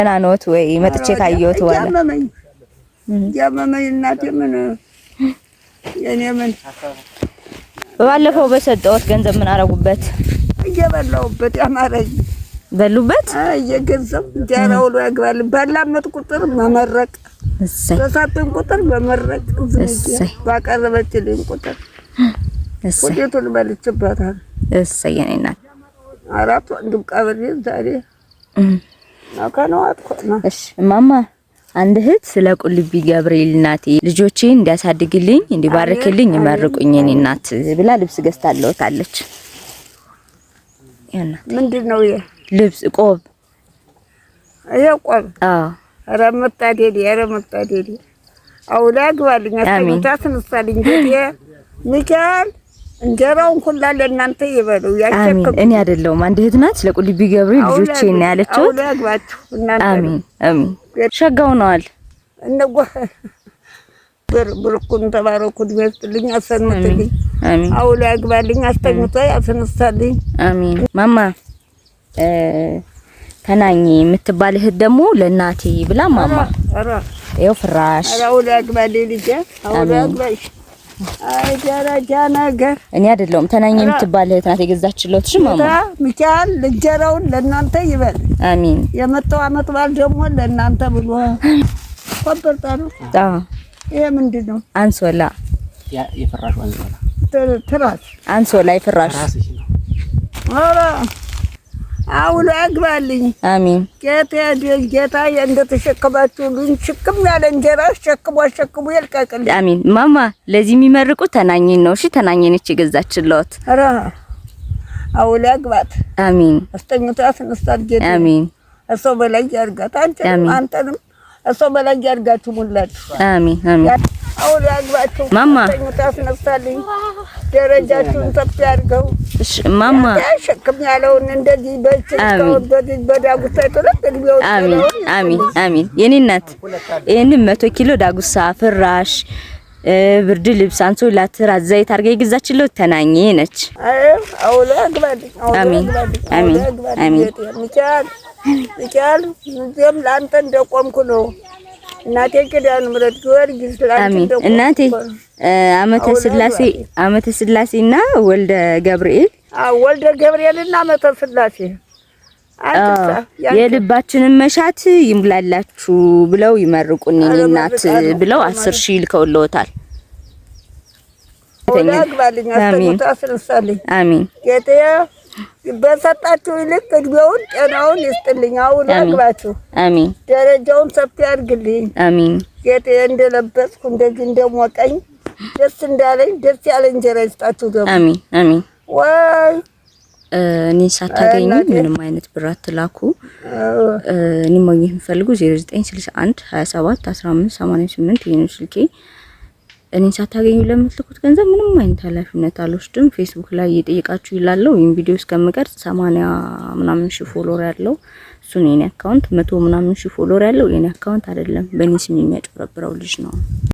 ደህና ነዎት ወይ? መጥቼ ካየሁት በኋላ ያመመኝ እናቴ ምን የኔ ምን ባለፈው በሰጠሁት ገንዘብ ምን አረጉበት? እየበላሁበት ያማረኝ በሉበት። እየገንዘብ እንጀራው ነው ያግባል። ባላመጥ ቁጥር መመረቅ በሳጥን ቁጥር መመረቅ ባቀረበችልኝ ቁጥር ወዴቱን በልጭባታል። እሰይ የኔ እናት አራት ወንድም ቀብሬ ዛሬ አከናዋጥኩና እሺ ማማ አንድ እህት ስለ ቁልቢ ገብርኤል እናቴ ልጆቼን እንዲያሳድግልኝ እንዲባርክልኝ ይመርቁኝ የኔ እናት ብላ ልብስ ገዝታለውታለች። ያና ምንድነው ይሄ ልብስ ቆብ? ይሄ ቆብ? አዎ ረመጣዴዲ አውላግ ባልኛ ተንታስን ሳልኝ ጌቴ ሚካኤል እንጀራውን ሁላ ለእናንተ ይበሉ ያሸከም። እኔ አይደለሁም አንድ እህት ናት ለቁልቢ ገብርኤል ልጆቼን ያለችው። አውላግባችሁ እናንተ አሜን አሜን። ሸጋው ነዋል እነጎ ብርኩን ተባረኩ ድምጽልኝ አሰንምትልኝ አሜን። አውላግባልኝ አስተኝቶ ያስነሳልኝ አሜን። ማማ ተናኝ የምትባል እህት ደግሞ ለእናቴ ብላ ማማ ይኸው ፍራሽ አውላግባልኝ ልጅ አውላግባሽ አይ ደረጃ ነገር እኔ አይደለሁም ተናኝ የምትባል እህት ናት የገዛችለት። እሺ ማማ ሚካኤል ልጀራውን ለእናንተ ይበል አሜን። የመጣው አመት በዓል ደግሞ ለእናንተ ብሎ ቆጥርጣሉ። ይሄ ምንድነው? አንሶላ የፍራሽ አንሶላ ትራስ አንሶላ የፍራሽ አራ አውሎ ያግባልኝ አሜን። ጌታ እንደተሸከማችሁልኝ ሽክም ያለ እንጀራ ሸክሙ ይልቀቅልኝ አሜን። ማማ ለዚህ የሚመርቁ ተናኝን ነው። እሺ ተናኝን እቺ ገዛችለት። አራ አውሎ ያግባት አሜን። አስተኝቶ ያስነሳት ጌታ አሜን። እሱ በላይ ያርጋት አንተንም እሱ በላይ ያርጋችሁ ሙላችሁ አሜን አሜን። አውሎ ያግባችሁ ማማ አስተኝቶ ያስነሳልኝ ደረጃችሁን ከፍ ያድርገው። እሺ ማማ ሸክም ያለውን እንደዚህ በዳጉሳ ተለጥልው አሜን አሜን አሜን። የኔ እናት ይሄንን 100 ኪሎ ዳጉሳ ፍራሽ ብርድ ልብስ አንሶላ ትራስ ዘይት አርጋ ይገዛችለው ተናኘ ነች። አውሎ ያግባልኝ አሜን አሜን አሜን። ሚካኤል ዝም ላንተ እንደቆምኩ ነው እናቴ ኪዳነ ምሕረት ጊዮርጊስ ላንተ እናቴ አመተ ስላሴና ወልደ ገብርኤል ወልደ ገብርኤልና አመተ ስላሴ የልባችንን መሻት ይምላላችሁ ብለው ይመርቁኝ እናት ብለው 10,000 ልከውልዎታል። አሜን ጌታ በሰጣችሁ ይልቅ እድሜውን ጤናውን ይስጥልኝ። አሁን ያግባችሁ አሜን። ደረጃውን ሰፊ ያድርግልኝ አሜን። ጌታ እንደለበስኩ እንደዚህ እንደሞቀኝ ደስ እንዳለኝ ደስ ያለ እንጀራ ይስጣችሁ ደግሞ አሜን አሜን። ወይ እኔ ሳታገኙ ምንም አይነት ብር አትላኩ። እኔ ማግኘት የምፈልጉ 0961 27 15 88 ይሄን ስልኬ። እኔ ሳታገኙ ለምትልኩት ገንዘብ ምንም አይነት ኃላፊነት አልወስድም። ፌስቡክ ላይ እየጠየቃችሁ ይላለው ይሄን ቪዲዮ እስከምቀርጽ 80 ምናምን ሺህ ፎሎወር ያለው እሱ ነው የኔ አካውንት። 100 ምናምን ሺህ ፎሎወር ያለው የኔ አካውንት አይደለም። በእኔ ስም የሚያጭበረብረው ልጅ ነው።